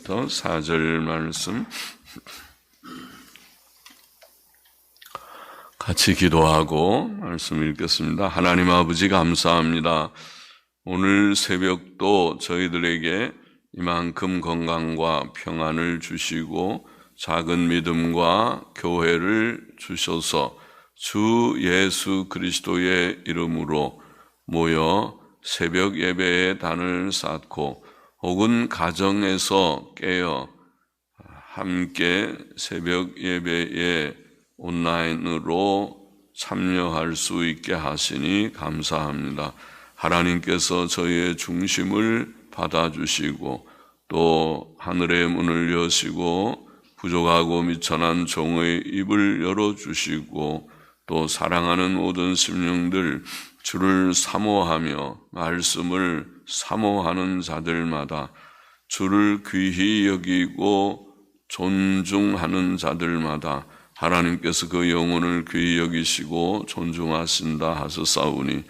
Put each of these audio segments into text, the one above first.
1절부터 4절 말씀 같이 기도하고 말씀 읽겠습니다. 하나님 아버지 감사합니다. 오늘 새벽도 저희들에게 이만큼 건강과 평안을 주시고 작은 믿음과 교회를 주셔서 주 예수 그리스도의 이름으로 모여 새벽 예배의 단을 쌓고 혹은 가정에서 깨어 함께 새벽 예배에 온라인으로 참여할 수 있게 하시니 감사합니다. 하나님께서 저희의 중심을 받아주시고 또 하늘의 문을 여시고 부족하고 미천한 종의 입을 열어주시고 또 사랑하는 모든 심령들 주를 사모하며 말씀을 사모하는 자들마다 주를 귀히 여기고 존중하는 자들마다 하나님께서 그 영혼을 귀히 여기시고 존중하신다 하셨사오니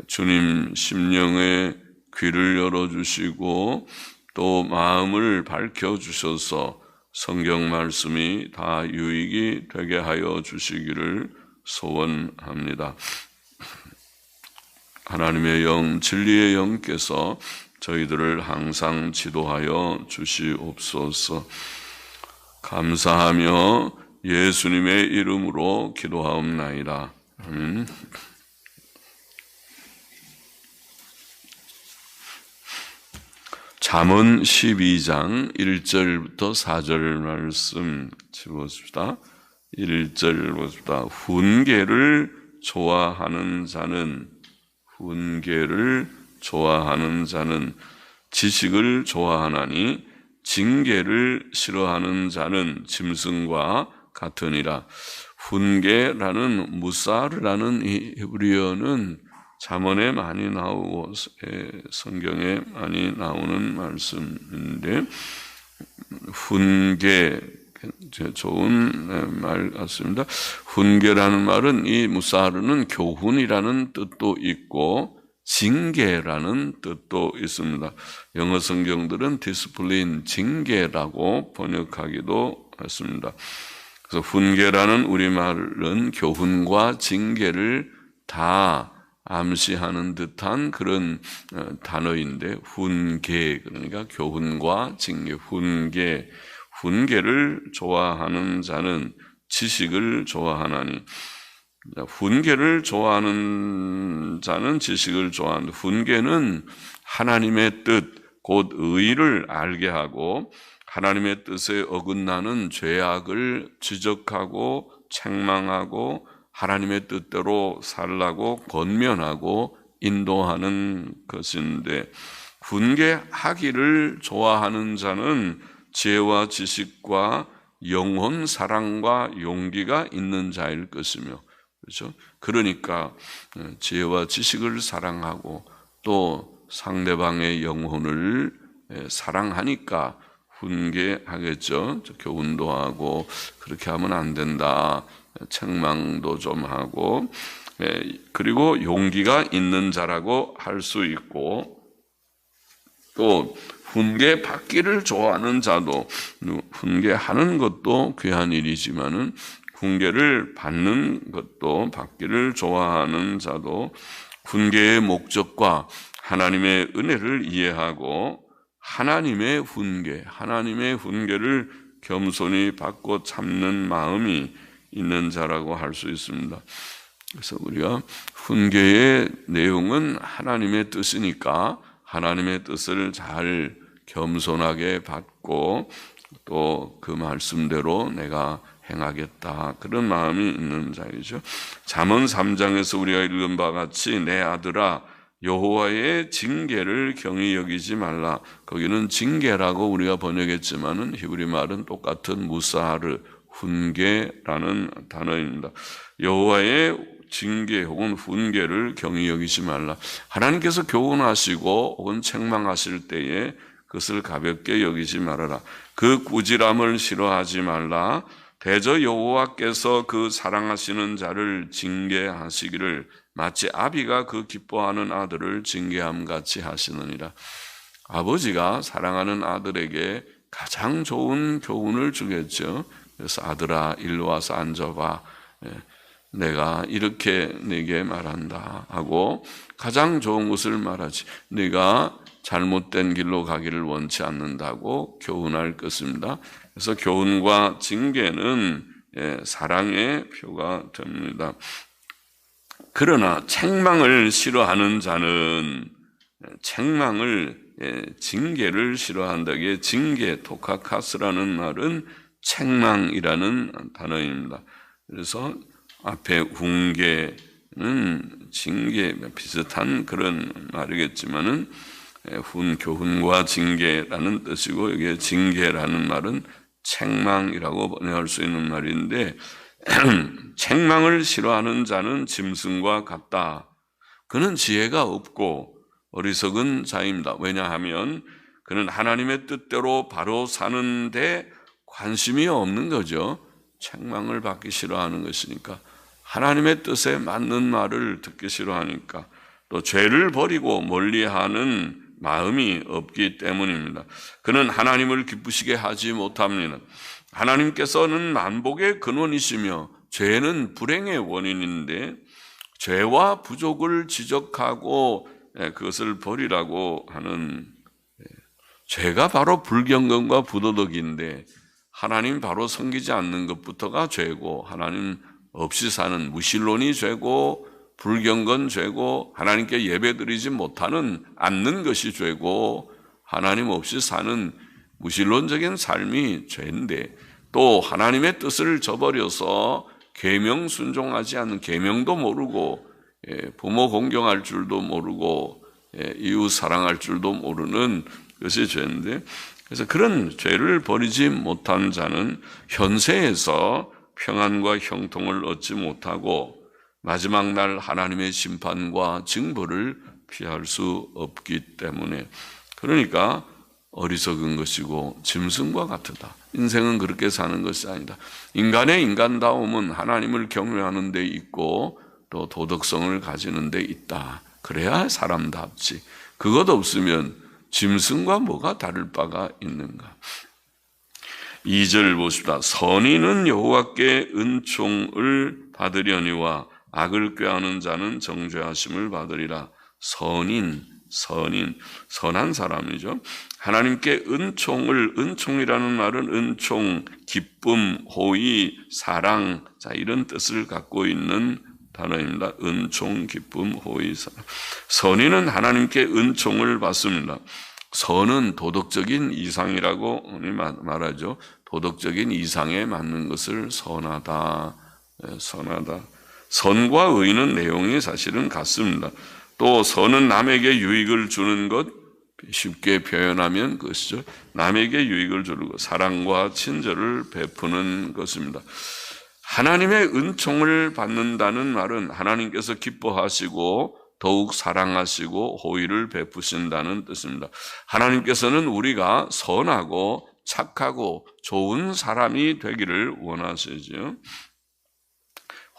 주님 심령의 귀를 열어주시고 또 마음을 밝혀주셔서 성경 말씀이 다 유익이 되게 하여 주시기를 소원합니다. 하나님의 영, 진리의 영께서 저희들을 항상 지도하여 주시옵소서. 감사하며 예수님의 이름으로 기도하옵나이다. 아멘. 잠언 12장 1절부터 4절 말씀 보십시다. 1절 보십시다. 훈계를 좋아하는 자는 지식을 좋아하나니 징계를 싫어하는 자는 짐승과 같으니라. 훈계라는 무사르라는 이 히브리어는 잠언에 많이 나오고 성경에 많이 나오는 말씀인데 훈계 좋은 말 같습니다. 훈계라는 말은 이 무사르는 교훈이라는 뜻도 있고 징계라는 뜻도 있습니다. 영어 성경들은 디스플린, 징계라고 번역하기도 했습니다. 그래서 훈계라는 우리말은 교훈과 징계를 다 암시하는 듯한 그런 단어인데 훈계, 그러니까 교훈과 징계, 훈계를 좋아하는 자는 지식을 좋아하나니 훈계를 좋아하는 자는 지식을 좋아한다. 훈계는 하나님의 뜻, 곧 의를 알게 하고 하나님의 뜻에 어긋나는 죄악을 지적하고 책망하고 하나님의 뜻대로 살라고 권면하고 인도하는 것인데 훈계하기를 좋아하는 자는 지혜와 지식과 영혼 사랑과 용기가 있는 자일 것이며, 그렇죠? 그러니까 지혜와 지식을 사랑하고 또 상대방의 영혼을 사랑하니까 훈계하겠죠. 교훈도 하고 그렇게 하면 안 된다. 책망도 좀 하고 그리고 용기가 있는 자라고 할 수 있고 또 훈계 받기를 좋아하는 자도 훈계하는 것도 귀한 일이지만은 훈계를 받는 것도 받기를 좋아하는 자도 훈계의 목적과 하나님의 은혜를 이해하고 하나님의 훈계를 겸손히 받고 참는 마음이 있는 자라고 할 수 있습니다. 그래서 우리가 훈계의 내용은 하나님의 뜻이니까 하나님의 뜻을 잘 겸손하게 받고 또 그 말씀대로 내가 행하겠다, 그런 마음이 있는 자이죠. 잠언 3장에서 우리가 읽은 바와 같이 내 아들아 여호와의 징계를 경히 여기지 말라. 거기는 징계라고 우리가 번역했지만은 히브리 말은 똑같은 무사르, 훈계라는 단어입니다. 여호와의 징계 혹은 훈계를 경히 여기지 말라. 하나님께서 교훈하시고 혹은 책망하실 때에 그것을 가볍게 여기지 말아라. 그 꾸지람을 싫어하지 말라. 대저 여호와께서 그 사랑하시는 자를 징계하시기를 마치 아비가 그 기뻐하는 아들을 징계함 같이 하시느니라. 아버지가 사랑하는 아들에게 가장 좋은 교훈을 주겠죠. 그래서 아들아 일로 와서 앉아봐. 내가 이렇게 네게 말한다 하고 가장 좋은 것을 말하지. 네가 잘못된 길로 가기를 원치 않는다고 교훈할 것입니다. 그래서 교훈과 징계는 사랑의 표가 됩니다. 그러나 책망을 싫어하는 자는 징계를 싫어한다기에 징계, 토카카스라는 말은 책망이라는 단어입니다. 그래서 앞에 훈계는 징계 비슷한 그런 말이겠지만은 교훈과 징계라는 뜻이고 여기에 징계라는 말은 책망이라고 번역할 수 있는 말인데 책망을 싫어하는 자는 짐승과 같다. 그는 지혜가 없고 어리석은 자입니다. 왜냐하면 그는 하나님의 뜻대로 바로 사는데 관심이 없는 거죠. 책망을 받기 싫어하는 것이니까 하나님의 뜻에 맞는 말을 듣기 싫어하니까 또 죄를 버리고 멀리하는 마음이 없기 때문입니다. 그는 하나님을 기쁘시게 하지 못합니다. 하나님께서는 만복의 근원이시며 죄는 불행의 원인인데 죄와 부족을 지적하고 그것을 버리라고 하는 죄가 바로 불경건과 부도덕인데 하나님 바로 섬기지 않는 것부터가 죄고 하나님 없이 사는 무신론이 죄고 불경건 죄고 하나님께 예배드리지 못하는 않는 것이 죄고 하나님 없이 사는 무신론적인 삶이 죄인데 또 하나님의 뜻을 저버려서 계명 순종하지 않는 계명도 모르고 부모 공경할 줄도 모르고 이웃 사랑할 줄도 모르는 것이 죄인데 그래서 그런 죄를 버리지 못한 자는 현세에서 평안과 형통을 얻지 못하고 마지막 날 하나님의 심판과 징벌을 피할 수 없기 때문에 그러니까 어리석은 것이고 짐승과 같다. 인생은 그렇게 사는 것이 아니다. 인간의 인간다움은 하나님을 경외하는 데 있고 또 도덕성을 가지는 데 있다. 그래야 사람답지. 그것 없으면 짐승과 뭐가 다를 바가 있는가. 2절 보십시다. 선인은 여호와께 은총을 받으려니와 악을 꾀하는 자는 정죄하심을 받으리라. 선한 사람이죠. 하나님께 은총이라는 말은 은총, 기쁨, 호의, 사랑, 이런 뜻을 갖고 있는 단어입니다. 은총, 기쁨, 호의, 사랑. 선인은 하나님께 은총을 받습니다. 선은 도덕적인 이상이라고 말하죠. 도덕적인 이상에 맞는 것을 선하다. 선과 의는 내용이 사실은 같습니다. 또 선은 남에게 유익을 주는 것, 쉽게 표현하면 그것이죠. 남에게 유익을 주는 것, 사랑과 친절을 베푸는 것입니다. 하나님의 은총을 받는다는 말은 하나님께서 기뻐하시고 더욱 사랑하시고 호의를 베푸신다는 뜻입니다. 하나님께서는 우리가 선하고 착하고 좋은 사람이 되기를 원하시죠.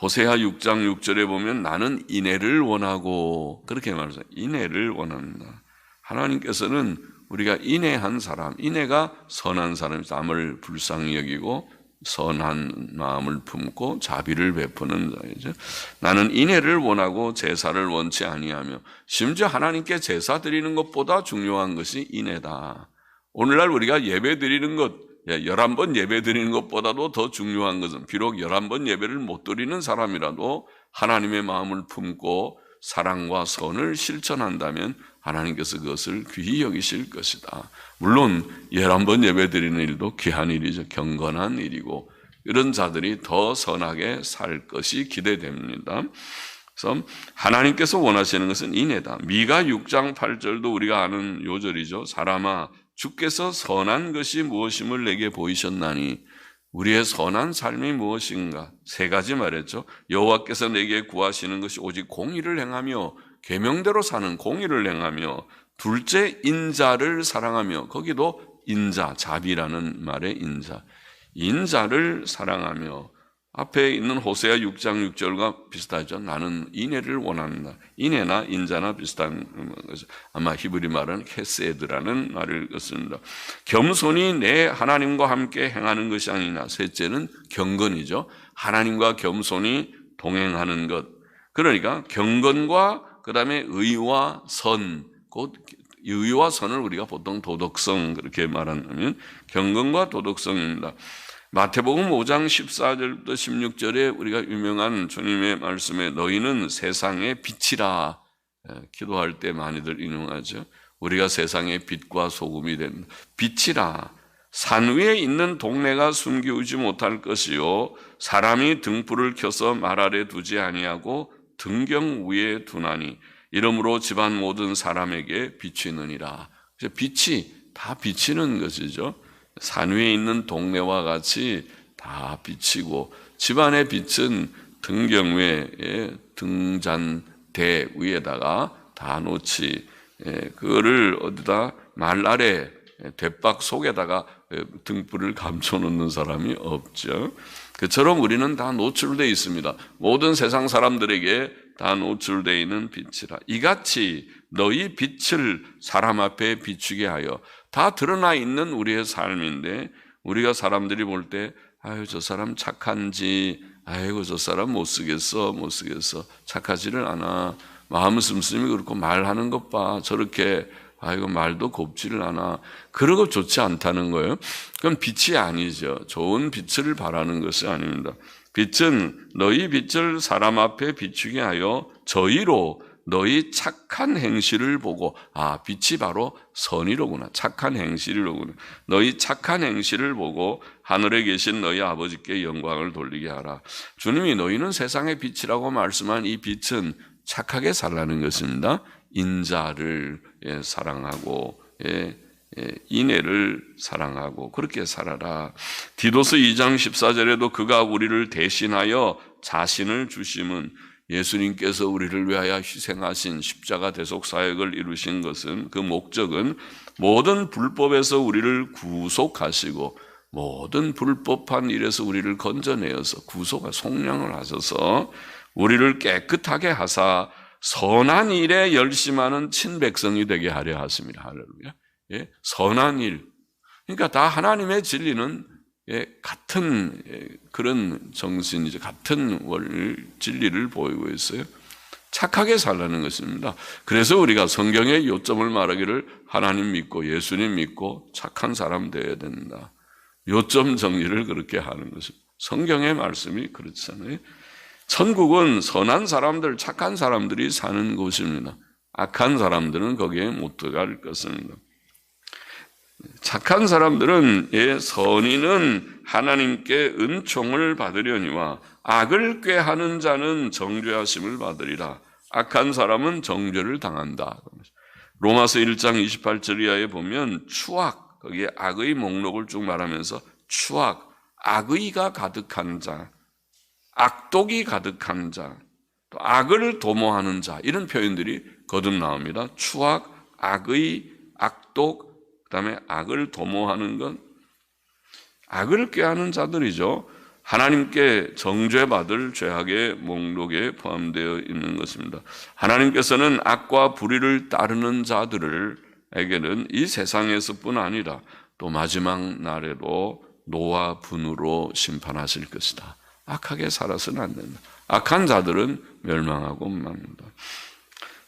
호세아 6장 6절에 보면 나는 인애를 원하고 그렇게 말하죠. 인애를 원합니다. 하나님께서는 우리가 인애한 사람, 인애가 선한 사람이 남을 불쌍히 여기고 선한 마음을 품고 자비를 베푸는 자이죠. 나는 인애를 원하고 제사를 원치 아니하며 심지어 하나님께 제사 드리는 것보다 중요한 것이 인애다. 오늘날 우리가 예배 드리는 것 11번 예배 드리는 것보다도 더 중요한 것은 비록 11번 예배를 못 드리는 사람이라도 하나님의 마음을 품고 사랑과 선을 실천한다면 하나님께서 그것을 귀히 여기실 것이다. 물론 11번 예배 드리는 일도 귀한 일이죠. 경건한 일이고 이런 자들이 더 선하게 살 것이 기대됩니다. 그래서 하나님께서 원하시는 것은 인애다. 미가 6장 8절도 우리가 아는 요절이죠. 사람아 주께서 선한 것이 무엇임을 내게 보이셨나니 우리의 선한 삶이 무엇인가? 3가지 말했죠. 여호와께서 내게 구하시는 것이 오직 공의를 행하며 계명대로 사는 공의를 행하며 둘째 인자를 사랑하며 거기도 인자, 자비라는 말의 인자를 사랑하며 앞에 있는 호세아 6장 6절과 비슷하죠. 나는 인애를 원한다. 인애나 인자나 비슷한 것이 아마 히브리 말은 헤세드라는 말을 썼습니다. 겸손이 내 하나님과 함께 행하는 것이 아니냐. 셋째는 경건이죠. 하나님과 겸손이 동행하는 것. 그러니까 경건과 그다음에 의와 선, 곧 의와 선을 우리가 보통 도덕성 그렇게 말하면 경건과 도덕성입니다. 마태복음 5장 14절부터 16절에 우리가 유명한 주님의 말씀에 너희는 세상의 빛이라 기도할 때 많이들 인용하죠. 우리가 세상의 빛과 소금이 된다. 빛이라 산 위에 있는 동네가 숨기우지 못할 것이요 사람이 등불을 켜서 말 아래 두지 아니하고 등경 위에 두나니 이러므로 집안 모든 사람에게 비치느니라. 빛이 다 비치는 것이죠. 산 위에 있는 동네와 같이 다 비치고 집안의 빛은 등경 위에 등잔대 위에다가 다 놓지 그거를 어디다 말 아래 대박 속에다가 등불을 감춰놓는 사람이 없죠. 그처럼 우리는 다 노출되어 있습니다. 모든 세상 사람들에게 다 노출되어 있는 빛이라. 이같이 너희 빛을 사람 앞에 비추게 하여 다 드러나 있는 우리의 삶인데 우리가 사람들이 볼 때 아유 저 사람 착한지 아이고 저 사람 못 쓰겠어 착하지를 않아 마음 씀씀이 그렇고 말하는 것 봐 저렇게 아이고 말도 곱지를 않아 그러고 좋지 않다는 거예요. 그건 빛이 아니죠. 좋은 빛을 바라는 것이 아닙니다. 빛은 너희 빛을 사람 앞에 비추게 하여 저희로 너희 착한 행실을 보고 빛이 바로 선이로구나. 착한 행실이로구나. 너희 착한 행실을 보고 하늘에 계신 너희 아버지께 영광을 돌리게 하라. 주님이 너희는 세상의 빛이라고 말씀한 이 빛은 착하게 살라는 것입니다. 인자를 사랑하고 인애를 사랑하고 그렇게 살아라. 디도스 2장 14절에도 그가 우리를 대신하여 자신을 주심은 예수님께서 우리를 위하여 희생하신 십자가 대속 사역을 이루신 것은 그 목적은 모든 불법에서 우리를 구속하시고 모든 불법한 일에서 우리를 건져내어서 구속과 속량을 하셔서 우리를 깨끗하게 하사 선한 일에 열심하는 친백성이 되게 하려 하십니다. 할렐루야. 선한 일. 그러니까 다 하나님의 진리는 같은 그런 정신이죠. 같은 진리를 보이고 있어요. 착하게 살라는 것입니다. 그래서 우리가 성경의 요점을 말하기를 하나님 믿고 예수님 믿고 착한 사람 되어야 된다. 요점 정리를 그렇게 하는 것입니다. 성경의 말씀이 그렇잖아요. 천국은 선한 사람들, 착한 사람들이 사는 곳입니다. 악한 사람들은 거기에 못 들어갈 것입니다. 착한 사람들은 선인은 하나님께 은총을 받으려니와 악을 꾀하는 자는 정죄하심을 받으리라. 악한 사람은 정죄를 당한다. 로마서 1장 28절 이하에 보면 추악, 거기에 악의 목록을 쭉 말하면서 추악, 악의가 가득한 자, 악독이 가득한 자, 또 악을 도모하는 자 이런 표현들이 거듭 나옵니다. 추악, 악의, 악독, 그다음에 악을 도모하는 건 악을 꾀하는 자들이죠. 하나님께 정죄받을 죄악의 목록에 포함되어 있는 것입니다. 하나님께서는 악과 불의를 따르는 자들에게는 이 세상에서뿐 아니라 또 마지막 날에도 노와 분으로 심판하실 것이다. 악하게 살아서는 안 된다. 악한 자들은 멸망하고 맙니다.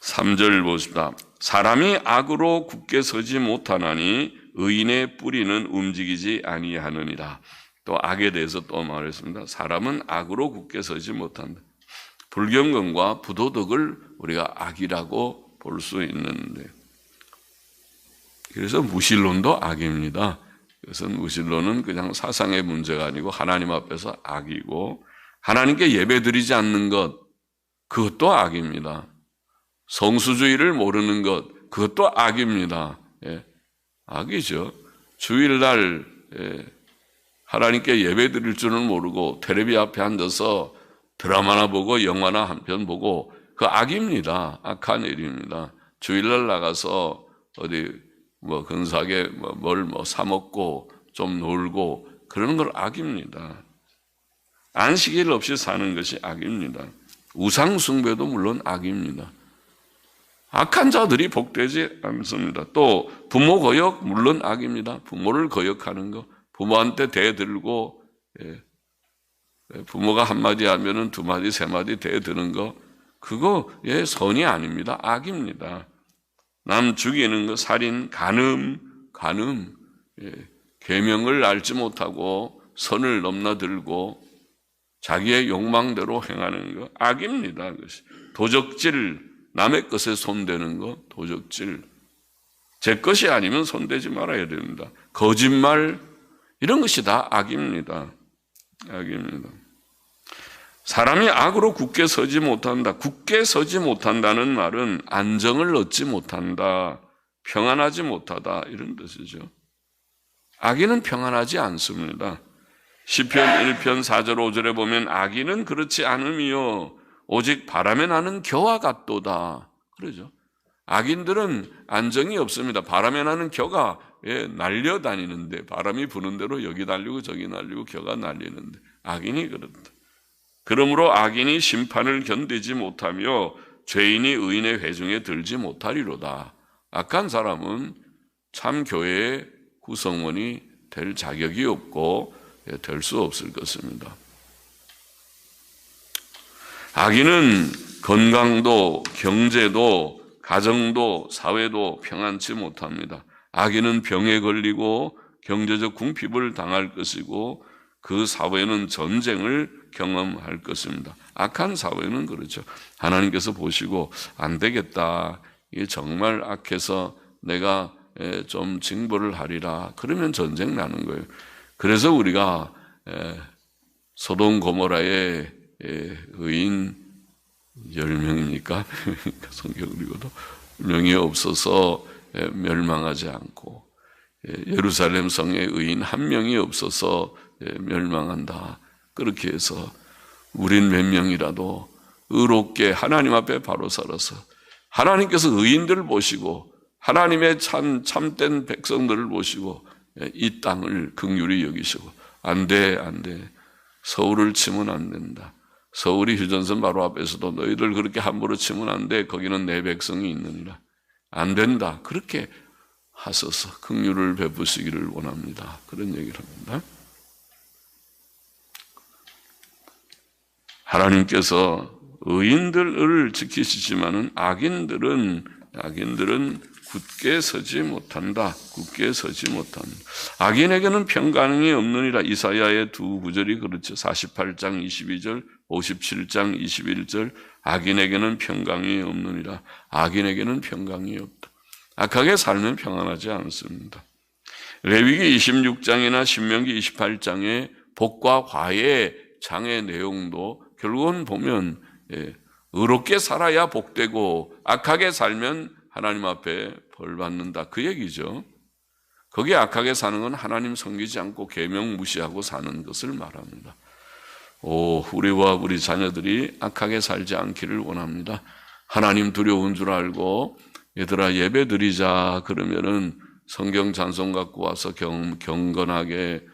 3절 보십시다. 사람이 악으로 굳게 서지 못하나니 의인의 뿌리는 움직이지 아니하느니라. 또 악에 대해서 또 말했습니다. 사람은 악으로 굳게 서지 못한다. 불경건과 부도덕을 우리가 악이라고 볼 수 있는데 그래서 무신론도 악입니다. 그래서 무신론은 그냥 사상의 문제가 아니고 하나님 앞에서 악이고 하나님께 예배드리지 않는 것 그것도 악입니다. 성수주의를 모르는 것 그것도 악입니다. 악이죠. 주일날 하나님께 예배드릴 줄은 모르고 텔레비 앞에 앉아서 드라마나 보고 영화나 한 편 보고 그 악입니다. 악한 일입니다. 주일날 나가서 어디 근사하게 뭘 사 먹고 좀 놀고 그러는 걸 악입니다. 안식일 없이 사는 것이 악입니다. 우상 숭배도 물론 악입니다. 악한 자들이 복되지 않습니다. 또 부모 거역 물론 악입니다. 부모를 거역하는 거, 부모한테 대들고 부모가 한마디 하면은 두 마디 세 마디 대드는 거, 그거 선이 아닙니다. 악입니다. 남 죽이는 거, 살인, 간음, 계명을 알지 못하고 선을 넘나들고 자기의 욕망대로 행하는 거 악입니다. 그것이 도적질, 남의 것에 손대는 거 도적질, 제 것이 아니면 손대지 말아야 됩니다. 거짓말, 이런 것이 다 악입니다. 악입니다. 사람이 악으로 굳게 서지 못한다. 굳게 서지 못한다는 말은 안정을 얻지 못한다, 평안하지 못하다, 이런 뜻이죠. 악인은 평안하지 않습니다. 시편 1편 4절 5절에 보면 악인은 그렇지 않음이요 오직 바람에 나는 겨와 같도다, 그러죠. 악인들은 안정이 없습니다. 바람에 나는 겨가 날려다니는데, 바람이 부는 대로 여기 날리고 저기 날리고 겨가 날리는데, 악인이 그렇다. 그러므로 악인이 심판을 견디지 못하며 죄인이 의인의 회중에 들지 못하리로다. 악한 사람은 참 교회의 구성원이 될 자격이 없고 될 수 없을 것입니다. 악인은 건강도 경제도 가정도 사회도 평안치 못합니다. 악인은 병에 걸리고 경제적 궁핍을 당할 것이고 그 사회는 전쟁을 경험할 것입니다. 악한 사회는 그렇죠. 하나님께서 보시고 안 되겠다, 이게 정말 악해서 내가 좀 징벌을 하리라, 그러면 전쟁 나는 거예요. 그래서 우리가 소돔 고모라의 의인 10명입니까? 성경을 읽어도 명이 없어서 멸망하지 않고, 예루살렘 성에 의인 한 명이 없어서 멸망한다, 그렇게 해서 우린 몇 명이라도 의롭게 하나님 앞에 바로 살아서 하나님께서 의인들을 보시고 하나님의 참된 백성들을 보시고 이 땅을 긍휼히 여기시고, 안 돼, 서울을 치면 안 된다, 서울이 휴전선 바로 앞에서도 너희들 그렇게 함부로 치면 안 돼, 거기는 내 백성이 있느니라, 안 된다, 그렇게 하소서 긍휼을 베푸시기를 원합니다, 그런 얘기를 합니다. 하나님께서 의인들을 지키시지만은 악인들은 굳게 서지 못한다. 굳게 서지 못한다. 악인에게는 평강이 없느니라. 이사야의 두 구절이 그렇죠. 48장 22절, 57장 21절. 악인에게는 평강이 없느니라. 악인에게는 평강이 없다. 악하게 살면 평안하지 않습니다. 레위기 26장이나 신명기 28장의 복과 화의 장의 내용도 결국은 보면 의롭게 살아야 복되고 악하게 살면 하나님 앞에 벌 받는다, 그 얘기죠. 거기에 악하게 사는 건 하나님 섬기지 않고 계명 무시하고 사는 것을 말합니다. 우리와 우리 자녀들이 악하게 살지 않기를 원합니다. 하나님 두려운 줄 알고 얘들아 예배 드리자 그러면은 성경 찬송 갖고 와서 경건하게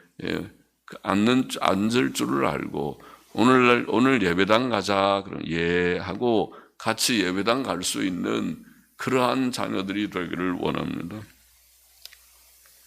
앉을 줄을 알고, 오늘 예배당 가자 그럼 하고 같이 예배당 갈 수 있는 그러한 자녀들이 되기를 원합니다.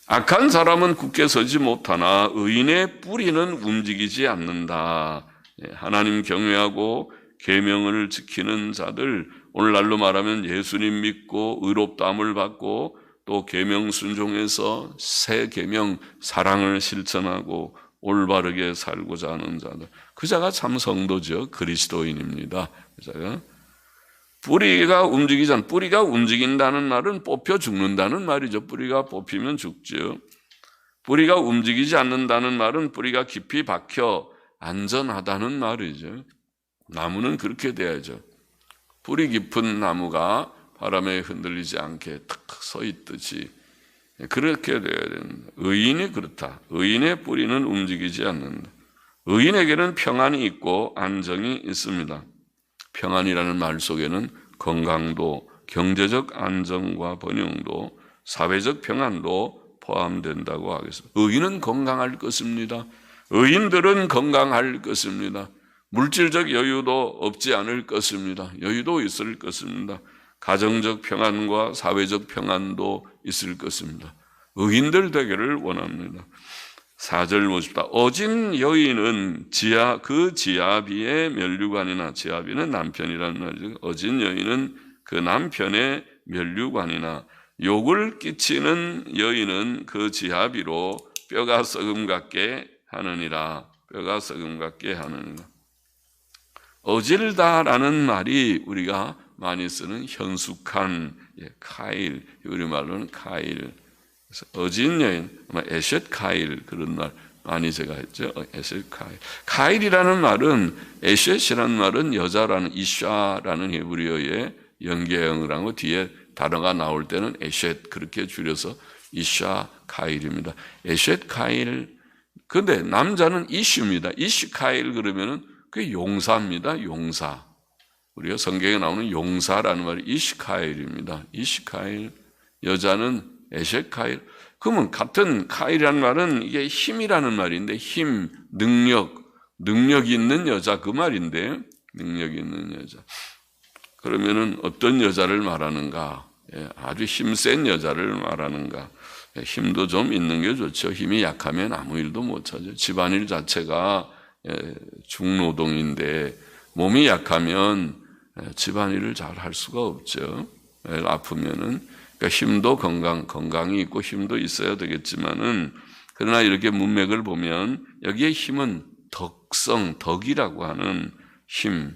악한 사람은 굳게 서지 못하나 의인의 뿌리는 움직이지 않는다. 하나님 경외하고 계명을 지키는 자들, 오늘날로 말하면 예수님 믿고 의롭다함을 받고 또 계명 순종해서 새 계명 사랑을 실천하고 올바르게 살고자 하는 자들, 그 자가 참 성도죠. 그리스도인입니다. 그 자가 뿌리가 움직이지 않, 뿌리가 움직인다는 말은 뽑혀 죽는다는 말이죠. 뿌리가 뽑히면 죽죠. 뿌리가 움직이지 않는다는 말은 뿌리가 깊이 박혀 안전하다는 말이죠. 나무는 그렇게 돼야죠. 뿌리 깊은 나무가 바람에 흔들리지 않게 탁 서 있듯이 그렇게 돼야 된다. 의인이 그렇다. 의인의 뿌리는 움직이지 않는다. 의인에게는 평안이 있고 안정이 있습니다. 평안이라는 말 속에는 건강도, 경제적 안정과 번영도, 사회적 평안도 포함된다고 하겠습니다. 의인은 건강할 것입니다. 의인들은 건강할 것입니다. 물질적 여유도 없지 않을 것입니다. 여유도 있을 것입니다. 가정적 평안과 사회적 평안도 있을 것입니다. 의인들 되기를 원합니다. 4절 보십시다. 어진 여인은 그 지아비의 면류관이나, 지아비는 남편이라는 말이죠. 어진 여인은 그 남편의 면류관이나, 욕을 끼치는 여인은 그 지아비로 뼈가 썩음 같게 하느니라. 뼈가 썩음 같게 하느니라. 어질다라는 말이 우리가 많이 쓰는 현숙한, 카일, 우리말로는 카일. 그래서 어진 여인, 아마 에셋 카일, 그런 말 많이 제가 했죠. 에셋 카일. 카일이라는 말은, 에셋이라는 말은 여자라는, 이샤라는 히브리어의 연계형을 하고 뒤에 단어가 나올 때는 에셋, 그렇게 줄여서 이샤 카일입니다. 에셋 카일. 근데 남자는 이슈입니다. 이슈 카일 그러면은 그게 용사입니다. 용사. 우리가 성경에 나오는 용사라는 말이 이시카일입니다. 이시카일. 여자는 에셋카일. 그러면 같은 카일이라는 말은 이게 힘이라는 말인데, 힘, 능력 있는 여자, 그 말인데, 능력 있는 여자. 그러면은 어떤 여자를 말하는가? 아주 힘센 여자를 말하는가? 힘도 좀 있는 게 좋죠. 힘이 약하면 아무 일도 못하죠. 집안일 자체가 중노동인데 몸이 약하면 집안일을 잘 할 수가 없죠. 아프면은. 그러니까 힘도 건강이 있고 힘도 있어야 되겠지만은, 그러나 이렇게 문맥을 보면 여기에 힘은 덕이라고 하는 힘,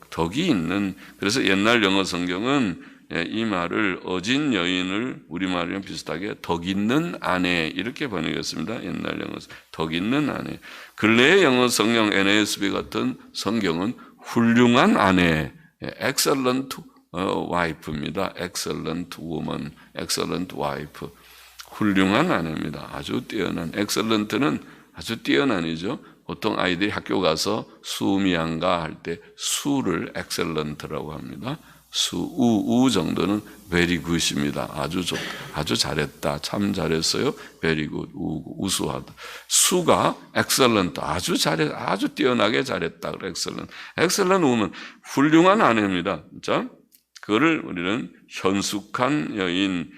덕이 있는. 그래서 옛날 영어 성경은 이 말을 어진 여인을 우리말이랑 비슷하게 덕 있는 아내 이렇게 번역했습니다. 옛날 영어 덕 있는 아내. 근래의 영어 성경 NASB 같은 성경은 훌륭한 아내, excellent wife입니다. excellent woman, excellent wife. 훌륭한 아내입니다. 아주 뛰어난. excellent는 아주 뛰어난이죠. 보통 아이들이 학교 가서 수미양가 할 때 수를 excellent라고 합니다. 우 정도는 very good입니다. 아주 잘했다. 참 잘했어요. very good. 우수하다. 수가 excellent. 아주 뛰어나게 잘했다. excellent. excellent woman. 훌륭한 아내입니다. 자, 그거를 우리는 현숙한 여인,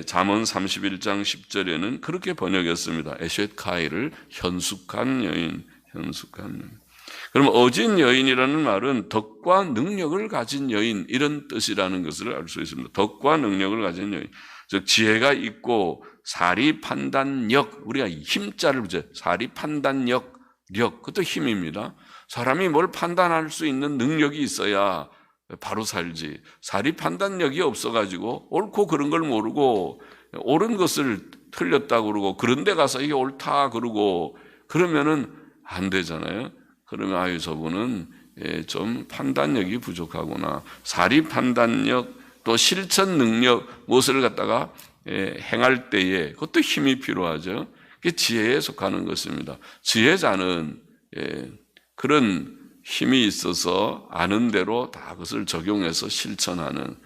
잠언 31장 10절에는 그렇게 번역했습니다. 에셋 카일을 현숙한 여인, 현숙한 여인. 그럼 어진 여인이라는 말은 덕과 능력을 가진 여인, 이런 뜻이라는 것을 알 수 있습니다. 덕과 능력을 가진 여인, 즉 지혜가 있고 사리 판단력, 우리가 힘자를 붙여요. 사리 판단력, 그것도 힘입니다. 사람이 뭘 판단할 수 있는 능력이 있어야 바로 살지. 사리 판단력이 없어가지고 옳고 그런 걸 모르고 옳은 것을 틀렸다고 그러고 그런 데 가서 이게 옳다 그러고 그러면은 안 되잖아요. 그러면 저분은 좀 판단력이 부족하구나. 사리 판단력, 또 실천 능력, 무엇을 갖다가 행할 때에 그것도 힘이 필요하죠. 그게 지혜에 속하는 것입니다. 지혜자는 그런 힘이 있어서 아는 대로 다 그것을 적용해서 실천하는,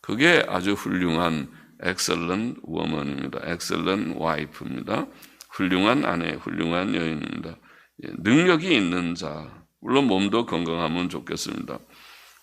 그게 아주 훌륭한 excellent woman입니다. excellent wife입니다. 훌륭한 아내, 훌륭한 여인입니다. 능력이 있는 자, 물론 몸도 건강하면 좋겠습니다.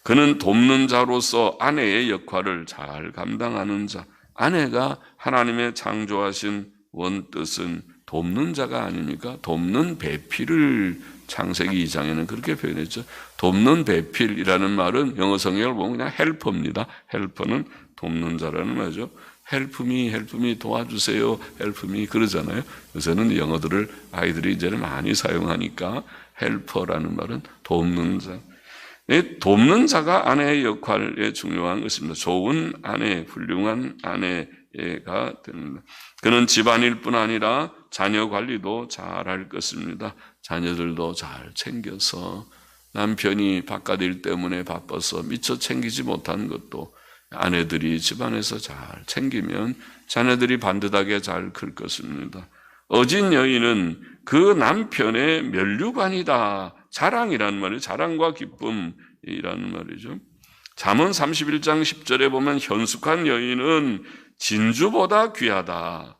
그는 돕는 자로서 아내의 역할을 잘 감당하는 자. 아내가 하나님의 창조하신 원뜻은 돕는 자가 아닙니까? 돕는 배필을 창세기 2장에는 그렇게 표현했죠. 돕는 배필이라는 말은 영어 성경을 보면 그냥 헬퍼입니다. 헬퍼는 돕는 자라는 말이죠. help me 도와주세요. help me 그러잖아요. 요새는 영어들을 아이들이 이제는 많이 사용하니까 헬퍼라는 말은 돕는 자. 돕는 자가 아내의 역할에 중요한 것입니다. 좋은 아내, 훌륭한 아내가 됩니다. 그는 집안일뿐 아니라 자녀 관리도 잘할 것입니다. 자녀들도 잘 챙겨서, 남편이 바깥일 때문에 바빠서 미처 챙기지 못한 것도 아내들이 집안에서 잘 챙기면 자녀들이 반듯하게 잘 클 것입니다. 어진 여인은 그 남편의 면류관이다. 자랑이라는 말이에요. 자랑과 기쁨이라는 말이죠. 잠언 31장 10절에 보면 현숙한 여인은 진주보다 귀하다.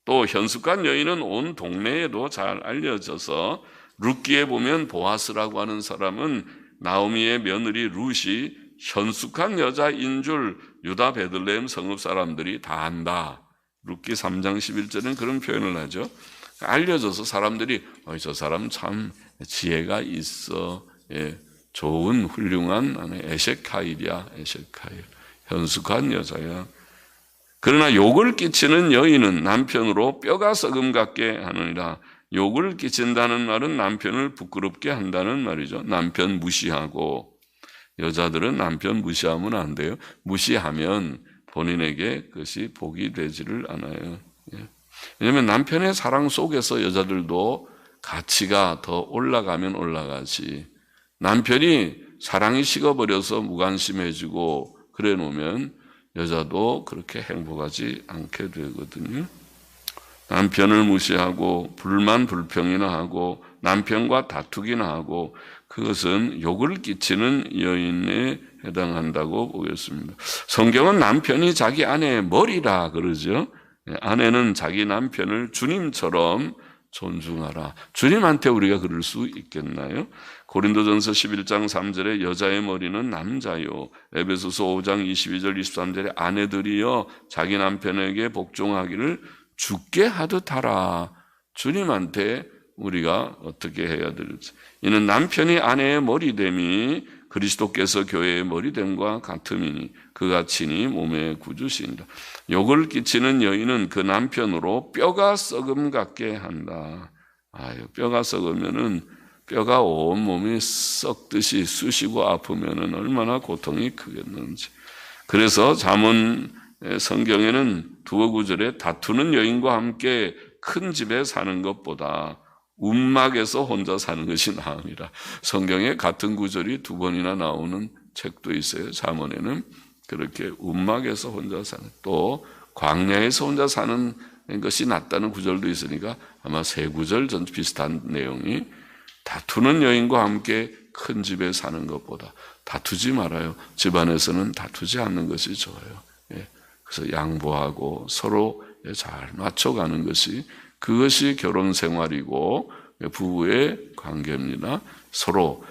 또 현숙한 여인은 온 동네에도 잘 알려져서 룻기에 보면 보아스라고 하는 사람은 나오미의 며느리 룻이 현숙한 여자인 줄 유다 베들레헴 성읍 사람들이 다 안다. 룻기 3장 11절은 그런 표현을 하죠. 알려져서 사람들이 저 사람 참 지혜가 있어. 예, 좋은 훌륭한 에셰카일이야. 에셰카일. 현숙한 여자야. 그러나 욕을 끼치는 여인은 남편으로 뼈가 썩음 같게 하느니라. 욕을 끼친다는 말은 남편을 부끄럽게 한다는 말이죠. 남편 무시하고, 여자들은 남편 무시하면 안 돼요. 무시하면 본인에게 그것이 복이 되지를 않아요. 왜냐하면 남편의 사랑 속에서 여자들도 가치가 더 올라가면 올라가지. 남편이 사랑이 식어버려서 무관심해지고 그래 놓으면 여자도 그렇게 행복하지 않게 되거든요. 남편을 무시하고 불만 불평이나 하고 남편과 다투기나 하고 그것은 욕을 끼치는 여인에 해당한다고 보겠습니다. 성경은 남편이 자기 아내의 머리라 그러죠. 아내는 자기 남편을 주님처럼 존중하라. 주님한테 우리가 그럴 수 있겠나요? 고린도전서 11장 3절에 여자의 머리는 남자요. 에베소서 5장 22절 23절에 아내들이여 자기 남편에게 복종하기를 주께 하듯 하라. 주님한테 우리가 어떻게 해야 될지. 이는 남편이 아내의 머리됨이 그리스도께서 교회의 머리됨과 같음이니 그가 친히 몸의 구주시니라. 욕을 끼치는 여인은 그 남편으로 뼈가 썩음 같게 한다. 뼈가 썩으면은 뼈가 온 몸이 썩듯이 쑤시고 아프면은 얼마나 고통이 크겠는지. 그래서 잠언 성경에는 두어 구절에 다투는 여인과 함께 큰 집에 사는 것보다 움막에서 혼자 사는 것이 나으니라. 성경에 같은 구절이 두 번이나 나오는 책도 있어요. 잠언에는 그렇게 움막에서 혼자 사는, 또 광야에서 혼자 사는 것이 낫다는 구절도 있으니까 아마 세 구절 전 비슷한 내용이 다투는 여인과 함께 큰 집에 사는 것보다 다투지 말아요. 집안에서는 다투지 않는 것이 좋아요. 그래서 양보하고 서로 잘 맞춰가는 것이 그것이 결혼 생활이고 부부의 관계입니다. 서로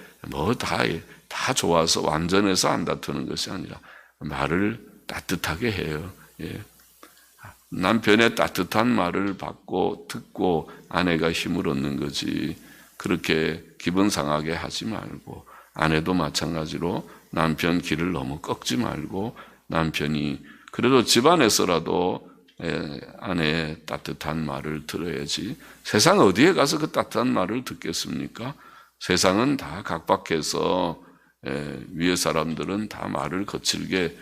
다 좋아서 완전해서 안 다투는 것이 아니라 말을 따뜻하게 해요. 남편의 따뜻한 말을 받고 듣고 아내가 힘을 얻는 거지. 그렇게 기분 상하게 하지 말고, 아내도 마찬가지로 남편 길을 너무 꺾지 말고, 남편이 그래도 집안에서라도 아내의 따뜻한 말을 들어야지. 세상 어디에 가서 그 따뜻한 말을 듣겠습니까? 세상은 다 각박해서 위에 사람들은 다 말을 거칠게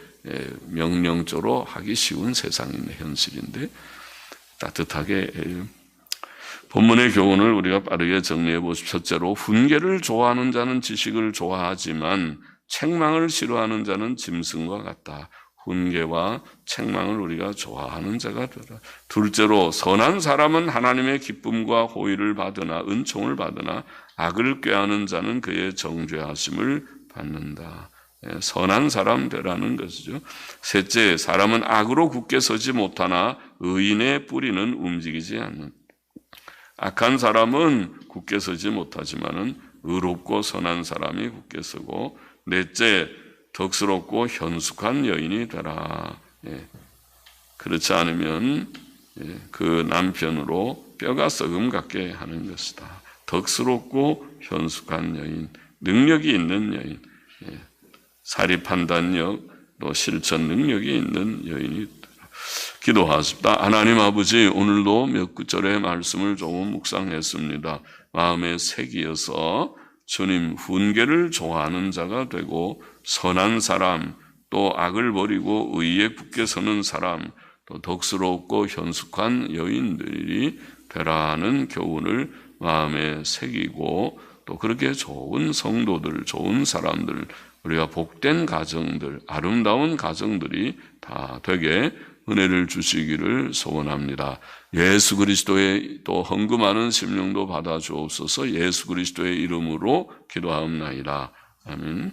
명령조로 하기 쉬운 세상인 현실인데 따뜻하게 본문의 교훈을 우리가 빠르게 정리해 보십시오. 첫째로 훈계를 좋아하는 자는 지식을 좋아하지만 책망을 싫어하는 자는 짐승과 같다. 훈계와 책망을 우리가 좋아하는 자가 되라. 둘째로 선한 사람은 하나님의 기쁨과 호의를 받으나 은총을 받으나 악을 꾀하는 자는 그의 정죄하심을 받는다. 선한 사람 되라는 것이죠. 셋째, 사람은 악으로 굳게 서지 못하나 의인의 뿌리는 움직이지 않는. 악한 사람은 굳게 서지 못하지만은 의롭고 선한 사람이 굳게 서고. 넷째, 덕스럽고 현숙한 여인이 되라. 그렇지 않으면 그 남편으로 뼈가 썩음 같게 하는 것이다. 덕스럽고 현숙한 여인, 능력이 있는 여인, 사리 판단력, 또 실천 능력이 있는 여인이 되라. 기도하십니다. 하나님 아버지, 오늘도 몇 구절의 말씀을 조금 묵상했습니다. 마음에 새기어서 주님 훈계를 좋아하는 자가 되고 선한 사람, 또 악을 버리고 의에 굳게 서는 사람, 또 덕스럽고 현숙한 여인들이 되라는 교훈을 마음에 새기고 또 그렇게 좋은 성도들, 좋은 사람들, 우리가 복된 가정들, 아름다운 가정들이 다 되게 은혜를 주시기를 소원합니다. 예수 그리스도의 또 헌금하는 심령도 받아 주옵소서. 예수 그리스도의 이름으로 기도하옵나이다. 아멘.